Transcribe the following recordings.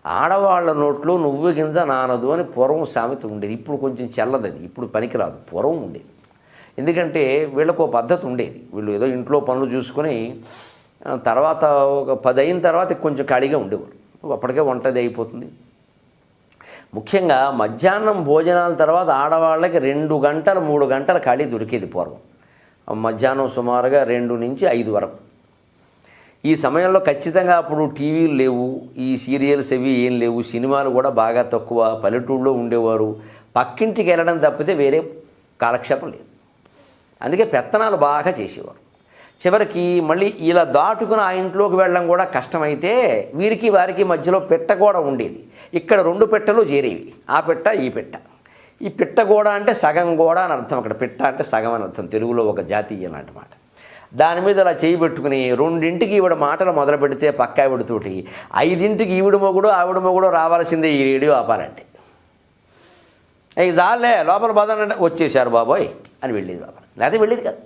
ఆడవాళ్ళ నోట్లో నువ్వు గింజ నానదు అని పూర్వం సామెత ఉండేది. ఇప్పుడు కొంచెం చెల్లదది, ఇప్పుడు పనికిరాదు, పూర్వం ఉండేది. ఎందుకంటే వీళ్ళకు పద్ధతి ఉండేది. వీళ్ళు ఏదో ఇంట్లో పనులు చూసుకొని తర్వాత ఒక 10 అయిన తర్వాత కొంచెం ఖాళీగా ఉండేవారు. అప్పటికే వంటది అయిపోతుంది. ముఖ్యంగా మధ్యాహ్నం భోజనాల తర్వాత ఆడవాళ్ళకి 2 గంటలు 3 గంటల ఖాళీ దొరికేది పూర్వం. మధ్యాహ్నం సుమారుగా 2 నుంచి 5 వరకు. ఈ సమయంలో ఖచ్చితంగా అప్పుడు టీవీలు లేవు, ఈ సీరియల్స్ అవి ఏం లేవు, సినిమాలు కూడా బాగా తక్కువ, పల్లెటూళ్ళలో ఉండేవారు. పక్కింటికి వెళ్ళడం తప్పితే వేరే కాలక్షేపం లేదు. అందుకే పెత్తనాలు బాగా చేసేవారు. చివరికి మళ్ళీ ఇలా దాటుకుని ఆ ఇంట్లోకి వెళ్ళడం కూడా కష్టమైతే వీరికి వారికి మధ్యలో పెట్ట కూడా ఉండేది. ఇక్కడ 2 పెట్టెలు చేరేవి, ఆ పెట్ట ఈ పెట్ట. ఈ పిట్ట గోడ అంటే సగం గోడ అని అర్థం. అక్కడ పిట్ట అంటే సగం అని అర్థం, తెలుగులో ఒక జాతీయ లాంటి మాట. దాని మీద అలా చేయి పెట్టుకుని 2ంటికి ఈవిడ మాటలు మొదలు పెడితే పక్క ఆవిడతోటి 5ంటికి ఈవిడ మొగుడు ఆవిడ మొగుడు రావాల్సిందే ఈ రేడియో ఆపాలంటే. ఇక చాలే లోపల బాధ వచ్చేసారు బాబోయ్ అని వెళ్ళేది లోపల, లేకపోతే వెళ్ళేది కాదు.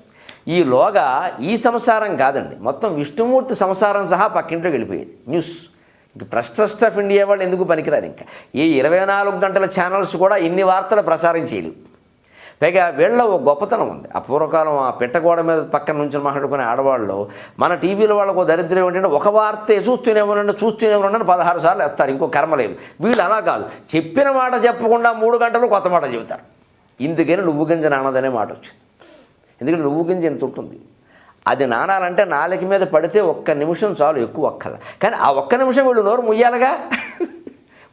ఈలోగా ఈ సంసారం కాదండి, మొత్తం విష్ణుమూర్తి సంసారం సహా పక్కింట్లోకి వెళ్ళిపోయేది. న్యూస్ ఇంక ట్రస్ట్ ఆఫ్ ఇండియా వాళ్ళు ఎందుకు పనికిరారు. ఇంకా ఈ 24 గంటల ఛానల్స్ కూడా ఇన్ని వార్తలు ప్రసారం చేయలేవు. పైగా వీళ్ళ ఒక గొప్పతనం ఉంది. ఆ పూర్వకాలం ఆ పెట్టగోడ మీద పక్కన నుంచి మాట్లాడుకునే ఆడవాళ్ళు మన టీవీలో వాళ్ళకు దరిద్రం ఏంటంటే ఒక వార్తే చూస్తూనే ఉండండి 16 సార్లు వేస్తారు, ఇంకో కర్మ లేదు. వీళ్ళు అలా కాదు, చెప్పిన మాట చెప్పకుండా 3 గంటలు కొత్త మాట చెబుతారు. ఇందుకని నువ్వు గింజ నానదనే మాట వచ్చింది. ఎందుకంటే నువ్వు గింజ ఎంత ఉంటుంది, అది నానాలంటే నాలుక మీద పడితే 1 నిమిషం చాలు, ఎక్కువ ఒక్కల. కానీ ఆ 1 నిమిషం వీళ్ళు నోరు ముయ్యాలిగా,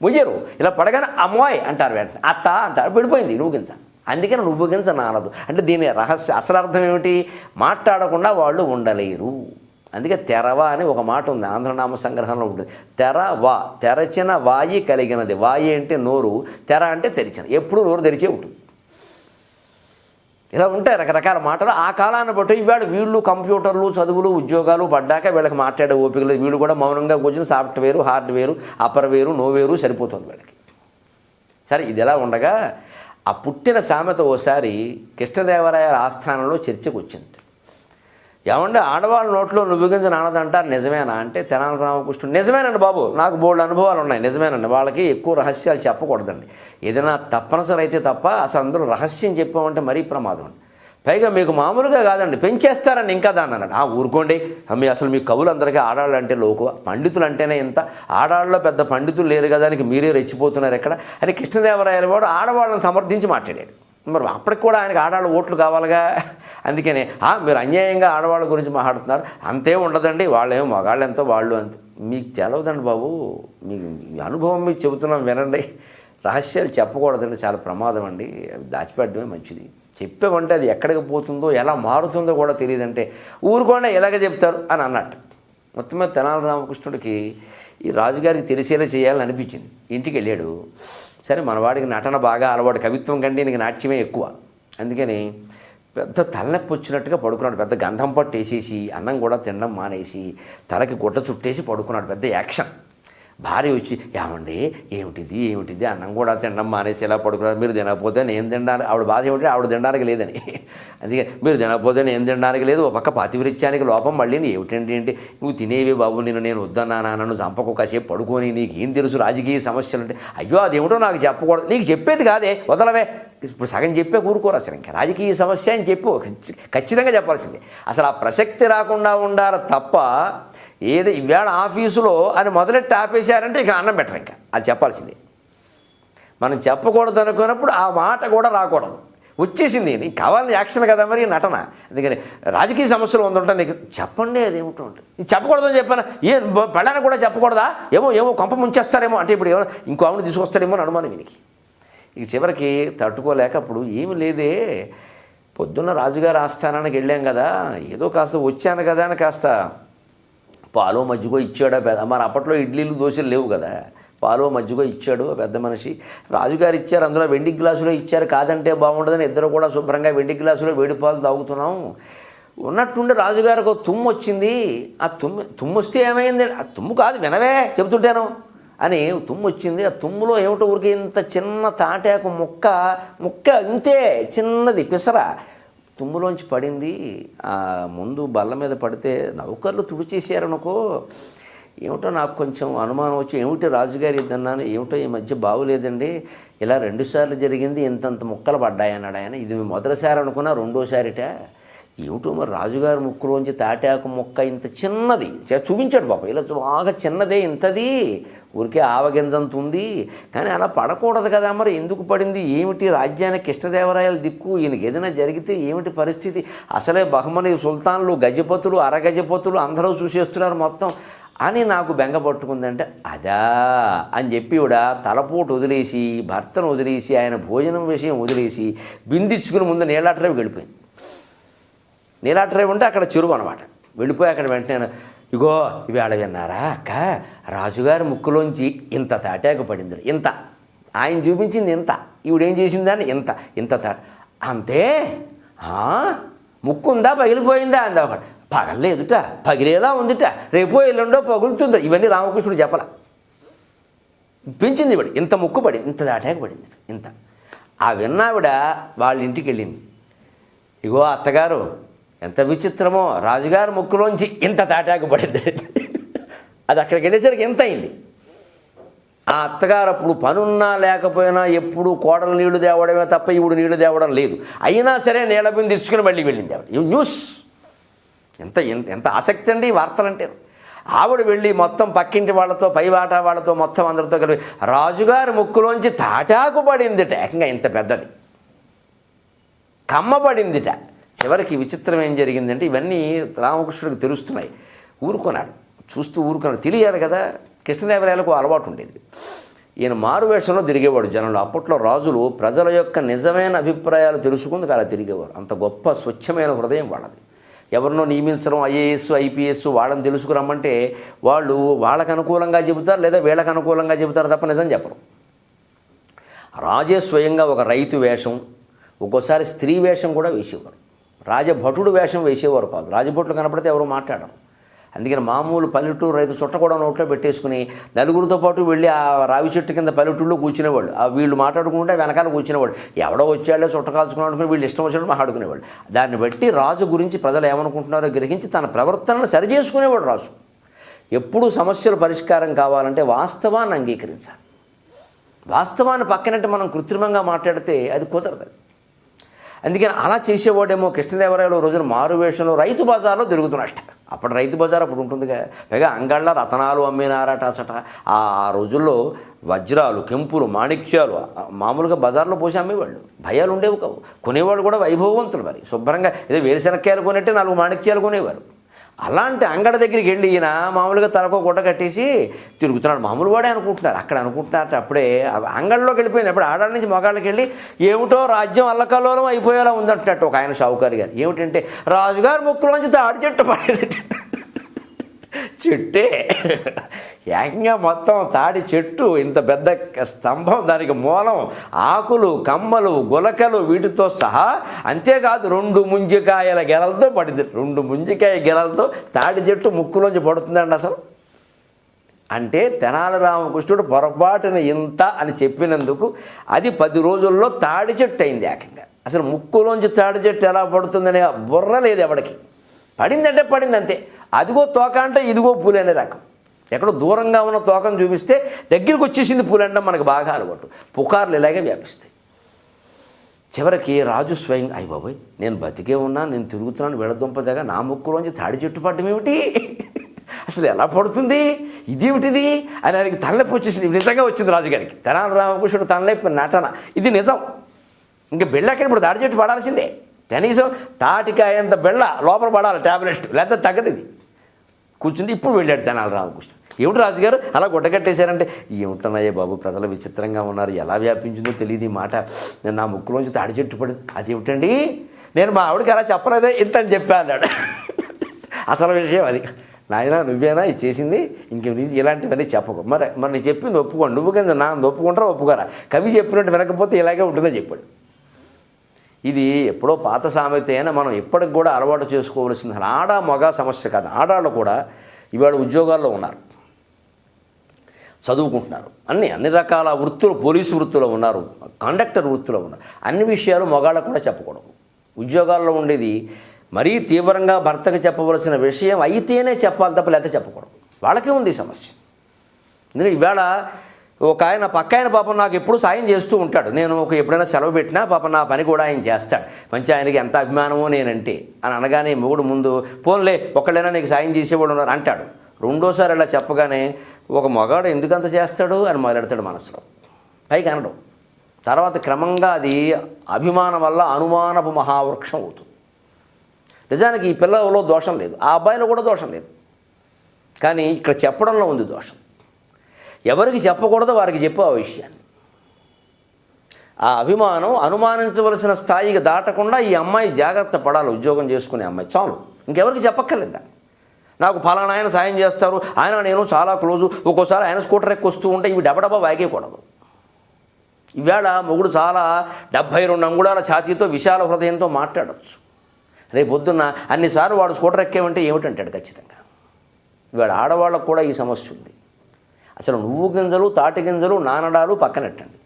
ముయ్యరు. ఇలా పడగానే అమ్మోయ్ అంటారు, వెంటనే అత్త అంటారు, పడిపోయింది నువ్వు గింజ. అందుకని నువ్వు గింజ నానదు అంటే దీని రహస్య అసలు అర్థం ఏమిటి, మాట్లాడకుండా వాళ్ళు ఉండలేరు. అందుకే తెరవ అని ఒక మాట ఉంది, ఆంధ్రనామ సంగ్రహంలో ఉంటుంది. తెరవ, తెరచిన వాయి కలిగినది. వాయి అంటే నోరు, తెర అంటే తెరిచిన, ఎప్పుడు నోరు తెరిచే ఉంటుంది. ఇలా ఉంటాయి రకరకాల మాటలు. ఆ కాలాన్ని బట్టి ఇవాళ వీళ్ళు కంప్యూటర్లు చదువులు ఉద్యోగాలు పడ్డాక వీళ్ళకి మాట్లాడే ఓపికలు, వీళ్ళు కూడా మౌనంగా కూర్చొని సాఫ్ట్వేరు హార్డ్వేరు అప్పర్వేరు నోవేరు సరిపోతుంది వీళ్ళకి. సరే, ఇది ఎలా ఉండగా ఆ పుట్టిన సామెత ఓసారి కృష్ణదేవరాయల ఆస్థానంలో చర్చకు వచ్చింది. ఏమంటే ఆడవాళ్ళ నోట్లో నువ్వు గింజ నానదంటారు, నిజమేనా అంటే తెనాలి రామకృష్ణుడు నిజమేనండి బాబు, నాకు బోల్డ్ అనుభవాలు ఉన్నాయి, నిజమేనండి. వాళ్ళకి ఎక్కువ రహస్యాలు చెప్పకూడదండి, ఏదైనా తప్పనిసరి అయితే తప్ప. అసలు అందరూ రహస్యం చెప్పామంటే మరీ ప్రమాదం అండి. పైగా మీకు మామూలుగా కాదండి, పెంచేస్తారండి ఇంకా దాన్ని అన్నాడు. ఊరుకోండి, అసలు మీ కవులందరికీ ఆడాళ్ళు అంటే లోకువ, పండితులు అంటేనే ఇంత, ఆడాళ్ళలో పెద్ద పండితులు లేరు కదా దానికి మీరే రెచ్చిపోతున్నారు ఎక్కడ అని కృష్ణదేవరాయల వాడు ఆడవాళ్ళని సమర్థించి మాట్లాడాడు. మరి అప్పటికి కూడా ఆయనకు ఆడవాళ్ళ ఓట్లు కావాలిగా. అందుకనే మీరు అన్యాయంగా ఆడవాళ్ళ గురించి మాట్లాడుతున్నారు, అంతే ఉండదండి, వాళ్ళేమో మగాళ్ళు ఎంతో వాళ్ళు అంతే. మీకు తెలవదండి బాబు, మీకు అనుభవం మీకు చెబుతున్నాం వినండి. రహస్యాలు చెప్పకూడదండి, చాలా ప్రమాదం అండి, అవి దాచిపెట్టడమే మంచిది. చెప్పామంటే అది ఎక్కడికి పోతుందో ఎలా మారుతుందో కూడా తెలియదంటే ఊరుకోండి ఎలాగ చెప్తారు అని అన్నట్టు. మొత్తం మీద తెనాలి రామకృష్ణుడికి ఈ రాజుగారికి తెలిసేలా చేయాలని అనిపించింది. ఇంటికి వెళ్ళాడు. సరే, మనవాడికి నటన బాగా అలవాటు, కవిత్వం కంటే నీకు నాట్యమే ఎక్కువ. అందుకని పెద్ద తలనొప్పి వచ్చినట్టుగా పడుకున్నాడు. పెద్ద గంధం పట్టు వేసేసి అన్నం కూడా తినడం మానేసి తలకి గుడ్డ చుట్టేసి పడుకున్నాడు. పెద్ద యాక్షన్. భార్య వచ్చి ఏమండి ఏమిటిది అన్నం కూడా తినడం మానేసి ఎలా పడుకున్నారు, మీరు తినకపోతే నేను తినడానికి, ఆవిడ బాధ ఏమిటి ఆవిడ తినడానికి లేదని. అందుకే మీరు తినకపోతే నేను తినడానికి లేదు, ఒక పక్క పాతివృత్యానికి లోపం మళ్ళీ ఏంటి నువ్వు తినేవి బాబు, నేను వద్దన్నానా, నన్ను చంపకు, కాసేపు పడుకొని, నీకు ఏం తెలుసు రాజకీయ సమస్యలు అంటే. అయ్యో అదేమిటో నాకు చెప్పకూడదు, నీకు చెప్పేది కాదే వదలవే, ఇప్పుడు సగం చెప్పే కూరుకోరు. అసలు ఇంకా రాజకీయ సమస్య అని చెప్పు, ఖచ్చితంగా చెప్పాల్సిందే. అసలు ఆ ప్రసక్తి రాకుండా ఉండాలి తప్ప ఏదో ఇవాళ ఆఫీసులో అని మొదలెట్టి ఆపేశారంటే ఇక అన్నం పెట్టరు. ఇంకా అది చెప్పాల్సిందే. మనం చెప్పకూడదు అనుకున్నప్పుడు ఆ మాట కూడా రాకూడదు, వచ్చేసింది. నీకు కావాలని యాక్షన్ కదా మరి నటన. అందుకని రాజకీయ సమస్యలు ఉందంటే నీకు చెప్పండి, అదేమిటో ఉంటుంది. నీకు చెప్పకూడదని చెప్పాను, పెళ్ళానికి కూడా చెప్పకూడదా, ఏమో కొంప ముంచేస్తారేమో అంటే ఇప్పుడు ఏమో ఇంకో ఆవిడ తీసుకొస్తారేమో అని అనుమానం వీనికి. ఇక చివరికి తట్టుకోలేక అప్పుడు ఏమి లేదే, పొద్దున్న రాజుగారి ఆస్థానానికి వెళ్ళాం కదా, ఏదో కాస్త వచ్చాను కదా అని కాస్త పాలో మజ్జిగో ఇచ్చాడు. మరి అప్పట్లో ఇడ్లీలు దోశలు లేవు కదా, పాలో మజ్జిగో ఇచ్చాడు పెద్ద మనిషి. రాజుగారు ఇచ్చారు, అందులో వెండి గ్లాసులో ఇచ్చారు, కాదంటే బాగుండదని ఇద్దరు కూడా శుభ్రంగా వెండి గ్లాసులో వేడి పాలు తాగుతున్నాం. ఉన్నట్టుండి రాజుగారికి ఒక తుమ్ము వచ్చింది. ఆ తుమ్ము వస్తే ఏమైంది, ఆ తుమ్ము కాదు వినవే చెబుతుంటాను అని తుమ్ము వచ్చింది. ఆ తుమ్ములో ఏమిటో ఊరికి ఇంత చిన్న తాటాకు ముక్క ఇంతే చిన్నది పిసర తుమ్ములోంచి పడింది. ముందు బల్ల మీద పడితే నౌకర్లు తుడిచేసారనుకో, ఏమిటో నాకు కొంచెం అనుమానం వచ్చి, ఏమిటి రాజుగారు ఇద్దన్నాను, ఏమిటో ఈ మధ్య బాగులేదండి, ఇలా 2 సార్లు జరిగింది, ఇంతంత ముక్కలు పడ్డాయి అన్నాడు ఆయన. ఇది మొదటిసారి అనుకున్నా, రెండోసారిట ఏమిటో మరి రాజుగారి ముక్కులోంచి తాటాకు ముక్క ఇంత చిన్నది చూపించాడు పాప, ఇలా బాగా చిన్నదే, ఇంతది ఊరికే ఆవగింజంత ఉంది, కానీ అలా పడకూడదు కదా, మరి ఎందుకు పడింది, ఏమిటి రాజ్యానికి కృష్ణదేవరాయల దిక్కు, ఈయనకి ఏదైనా జరిగితే ఏమిటి పరిస్థితి, అసలే బహుమని సుల్తాన్లు, గజపతులు, అరగజపతులు అందరూ చూసేస్తున్నారు మొత్తం అని నాకు బెంగ పట్టుకుందంటే, అదా అని చెప్పి కూడా తలపోటు వదిలేసి, భర్తను వదిలేసి, ఆయన భోజనం విషయం వదిలేసి బిందిచ్చుకుని ముందు నీలాట్రేవి వెళ్ళిపోయింది. నీలాట్రేవి ఉంటే అక్కడ చెరువు అనమాట. వెళ్ళిపోయి అక్కడ వెంటనే, ఇగో ఇవాళ విన్నారా అక్క, రాజుగారి ముక్కులోంచి ఇంత తాటాకు పడింది, ఇంత ఆయన చూపించింది ఇంత, ఈవిడేం చేసిందని ఇంత ఇంత అంతే, ముక్కు ఉందా పగిలిపోయిందా అందా ఒకటి, పగలలేదుట, పగిలేలా ఉందిట, రేపో ఎల్లుండో పగులుతుందా, ఇవన్నీ రామకృష్ణుడు చెప్పల, పెంచింది ఇవిడ, ఇంత ముక్కు పడింది, ఇంత తాటాకు పడింది ఇంత. ఆ విన్నావిడ వాళ్ళ ఇంటికి వెళ్ళింది, ఇగో అత్తగారు ఎంత విచిత్రమో, రాజుగారి ముక్కులోంచి ఇంత తాటాకు పడింది. అది అక్కడికి వెళ్ళేసరికి ఎంత అయింది. ఆ అత్తగారు అప్పుడు పనున్నా లేకపోయినా ఎప్పుడు కోడలు నీళ్లు తేవడమే తప్ప ఇప్పుడు నీళ్లు తేవడం లేదు, అయినా సరే నీళ్ళ బిందు తెచ్చుకుని మళ్ళీ వెళ్ళింది ఆవిడ. న్యూస్ ఎంత ఎంత ఆసక్తి అండి ఈ వార్తలంటే. ఆవిడ వెళ్ళి మొత్తం పక్కింటి వాళ్ళతో, పైవాట వాళ్ళతో, మొత్తం అందరితో కలిపి రాజుగారి ముక్కులోంచి తాటాకు పడిందిట, ఏకంగా ఇంత పెద్దది, కమ్మబడిందిట. చివరికి విచిత్రం ఏం జరిగిందంటే, ఇవన్నీ రామకృష్ణుడికి తెలుస్తున్నాయి. ఊరుకున్నాడు, చూస్తూ ఊరుకున్నాడు, తెలియాలి కదా. కృష్ణదేవరాయలకు అలవాటు ఉండేది, ఈయన మారువేషంలో తిరిగేవాడు జనంలో. అప్పట్లో రాజులు ప్రజల యొక్క నిజమైన అభిప్రాయాలు తెలుసుకుందుకు అలా తిరిగేవారు. అంత గొప్ప స్వచ్ఛమైన హృదయం వాళ్ళది. ఎవరినో నియమించడం, ఐఏఎస్ ఐపీఎస్ వాళ్ళని తెలుసుకురమ్మంటే వాళ్ళు వాళ్ళకు అనుకూలంగా చెబుతారు, లేదా వీళ్ళకి అనుకూలంగా చెబుతారు తప్ప నిజం చెప్పరు. రాజే స్వయంగా ఒక రైతు వేషం, ఒక్కోసారి స్త్రీ వేషం కూడా వేసేవారు. రాజభటుడు వేషం వేసేవారు కాదు. రాజభటులు కనపడితే ఎవరు మాట్లాడరు. అందుకని మామూలు పల్లెటూరు రైతు చుట్ట కూడా నోట్లో పెట్టేసుకుని నలుగురితో పాటు వెళ్ళి ఆ రావి చెట్టు కింద పల్లెటూరులో కూర్చునేవాళ్ళు. వీళ్ళు మాట్లాడుకుంటే వెనకాల కూర్చునేవాళ్ళు. ఎవడో వచ్చాడో చుట్ట కాల్చుకుని వీళ్ళు ఇష్టం వచ్చినట్టు మాట్లాడుకునేవాళ్ళు. దాన్ని బట్టి రాజు గురించి ప్రజలు ఏమనుకుంటున్నారో గ్రహించి తన ప్రవర్తనను సరిచేసుకునేవాడు రాజు. ఎప్పుడూ సమస్యల పరిష్కారం కావాలంటే వాస్తవాన్ని అంగీకరించాలి. వాస్తవాన్ని పక్కనట్టు మనం కృత్రిమంగా మాట్లాడితే అది కుదరదు. అందుకని అలా చేసేవాడేమో కృష్ణదేవరాయలు రోజున మారువేషంలో రైతు బజార్లో తిరుగుతున్నట్ట. అప్పుడు రైతు బజార్ అప్పుడు ఉంటుందిగా. పైగా అంగళ్ళ రతనాలు అమ్మినారట అసట. ఆ రోజుల్లో వజ్రాలు, కెంపులు, మాణిక్యాలు మామూలుగా బజార్లో పోసి అమ్మేవాళ్ళు. భయాలు ఉండేవి కావు. కొనేవాళ్ళు కూడా వైభవవంతులు. మరి శుభ్రంగా ఏదో వేరుశనక్కాయలు కొనేట్టే 4 మాణిక్యాలు కొనేవారు. అలాంటి అంగడి దగ్గరికి వెళ్ళి ఈయన మామూలుగా తలకో గుడ్డ కట్టేసి తిరుగుతున్నాడు. మామూలు వాడే అనుకుంటున్నారు, అక్కడ అనుకుంటున్నారట. అప్పుడే అంగడిలోకి వెళ్ళిపోయింది. అప్పుడు ఆడాళ్ళ నుంచి మగాళ్ళకి వెళ్ళి ఏమిటో రాజ్యం అల్లకల్లోలం అయిపోయేలా ఉందంటున్నట్టు ఒక ఆయన షావుకారు గారు. ఏమిటంటే రాజుగారి ముక్కులోంచి తాడి చెట్టు పడేది. చెట్టే ఏకంగా మొత్తం తాడి చెట్టు, ఇంత పెద్ద స్తంభం, దానికి మూలం, ఆకులు, కమ్మలు, గులకలు వీటితో సహా. అంతేకాదు 2 ముంజికాయల గెలలతో పడింది. 2 ముంజికాయ గెలలతో తాడి చెట్టు ముక్కులోంచి పడుతుందండి అసలు. అంటే తెనాలి రామకృష్ణుడు పొరపాటున ఇంత అని చెప్పినందుకు అది 10 రోజుల్లో తాడి చెట్టు అయింది ఏకంగా. అసలు ముక్కులోంచి తాడి చెట్టు ఎలా పడుతుందనే బుర్ర లేదు ఎవడికి. పడిందంటే పడింది అంతే. అదిగో తోక అంటే ఇదిగో పూలు అనే రకం. ఎక్కడో దూరంగా ఉన్న తోకను చూపిస్తే దగ్గరికి వచ్చేసింది పూలు అనడం మనకు బాగా అలవాటు. పుకార్లు ఇలాగే వ్యాపిస్తాయి. చివరికి రాజు స్వయం, అయ్య బాబోయ్ నేను బతికే ఉన్నా, నేను తిరుగుతున్నాను, విడదుంపదగా నా ముక్కులోంచి తాడి చెట్టు పడ్డం ఏమిటి, అసలు ఎలా పడుతుంది, ఇదేమిటిది అని ఆయనకి తలనొప్పి వచ్చేసింది. నిజంగా వచ్చింది రాజుగారికి. తెనాలి రామకృష్ణుడు తలనొప్పి నటన, ఇది నిజం. ఇంకా బెళ్ళకి ఇప్పుడు తాడి చెట్టు పడాల్సిందే. కనీసం తాటికాయంత బెళ్ళ లోపల పడాలి ట్యాబ్లెట్, లేకపోతే తగ్గదు. ఇది కూర్చుంది. ఇప్పుడు వెళ్ళాడు తెనాలి రామకృష్ణ. ఏమిటి రాజుగారు అలా గుడ్డకట్టేశారంటే, ఏమిటన్నాయే బాబు ప్రజలు విచిత్రంగా ఉన్నారు, ఎలా వ్యాపించిందో తెలియదు ఈ మాట, నేను నా ముక్కులోంచి తాడి చెట్టు పడింది. అదేమిటండి నేను మా ఆవిడకి అలా చెప్పలేదే ఇంత అని చెప్పా అన్నాడు. అసలు విషయం అది. నాయన నువ్వేనా ఇది చేసింది, ఇంక ఇలాంటివన్నీ చెప్పకు. మరి నేను చెప్పింది ఒప్పుకోండి, నువ్వు కింద నా ఒప్పుకుంటారా ఒప్పుకోరా, కవి చెప్పినట్టు వినకపోతే ఇలాగే ఉంటుందని చెప్పాడు. ఇది ఎప్పుడో పాత సామెత అయినా మనం ఇప్పటికి కూడా అలవాటు చేసుకోవాల్సింది. ఆడ మగ సమస్య కాదు. ఆడాళ్ళు కూడా ఇవాళ ఉద్యోగాల్లో ఉన్నారు, చదువుకుంటున్నారు, అన్ని రకాల వృత్తులు, పోలీసు వృత్తిలో ఉన్నారు, కండక్టర్ వృత్తిలో ఉన్నారు. అన్ని విషయాలు మగాళ్ళకు కూడా చెప్పకూడదు. ఉద్యోగాల్లో ఉండేది మరీ తీవ్రంగా భర్తకు చెప్పవలసిన విషయం అయితేనే చెప్పాలి తప్ప లేకపోతే చెప్పకూడదు. వాళ్ళకే ఉంది ఈ సమస్య. ఎందుకంటే ఈవేళ ఒక ఆయన పక్క ఆయన పాపం నాకు ఎప్పుడు సాయం చేస్తూ ఉంటాడు. నేను ఎప్పుడైనా సెలవు పెట్టినా పాపం నా పని కూడా ఆయన చేస్తాడు. మంచి ఆయనకి ఎంత అభిమానమో నేనంటే అని అనగానే మొగుడు ముందు పోన్లే ఒకళ్ళైనా నీకు సాయం చేసేవాడు ఉన్నారు అంటాడు. రెండోసారి అలా చెప్పగానే ఒక మగాడు ఎందుకంత చేస్తాడు అని మొదలెడతాడు మనసులో, పైకి అనడం. తర్వాత క్రమంగా అది అభిమానం వల్ల అనుమానపు మహావృక్షం అవుతుంది. నిజానికి ఈ పిల్లలలో దోషం లేదు, ఆ అబ్బాయిలో కూడా దోషం లేదు, కానీ ఇక్కడ చెప్పడంలో ఉంది దోషం. ఎవరికి చెప్పకూడదో వారికి చెప్పు ఆ విషయాన్ని. ఆ అభిమానం అనుమానించవలసిన స్థాయికి దాటకుండా ఈ అమ్మాయి జాగ్రత్త పడాలి. ఉద్యోగం చేసుకునే అమ్మాయి చాలు, ఇంకెవరికి చెప్పక్కర్లేదా. నాకు ఫలానా ఆయన సాయం చేస్తారు, ఆయన నేను చాలా క్లోజు, ఒక్కోసారి ఆయన స్కూటర్ ఎక్కి వస్తూ ఉంటే ఇవి డబడబా వాగేయకూడదు. ఈవేళ మొగుడు చాలా 72 అంగుళాల ఛాతీతో విశాల హృదయంతో మాట్లాడవచ్చు. రేపు పొద్దున్న అన్నిసార్లు వాడు స్కూటర్ ఎక్కేమంటే ఏమిటంటాడు ఖచ్చితంగా. ఈవేళ ఆడవాళ్ళకు కూడా ఈ సమస్య ఉంది. అసలు నువ్వు గింజలు తాటి గింజలు నానడాలు పక్కనెట్టండి.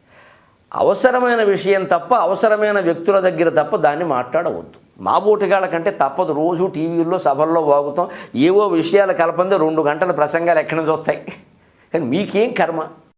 అవసరమైన విషయం తప్ప అవసరమైన వ్యక్తుల దగ్గర తప్ప దాన్ని మాట్లాడవద్దు. మాబోటిగాళ్ళ కంటే తప్పదు, రోజు టీవీల్లో సభల్లో వాగుతాం, ఏవో విషయాలు కలపందే 2 గంటల ప్రసంగాలు ఎక్కడి నుంచి వస్తాయి. కానీ మీకేం కర్మ.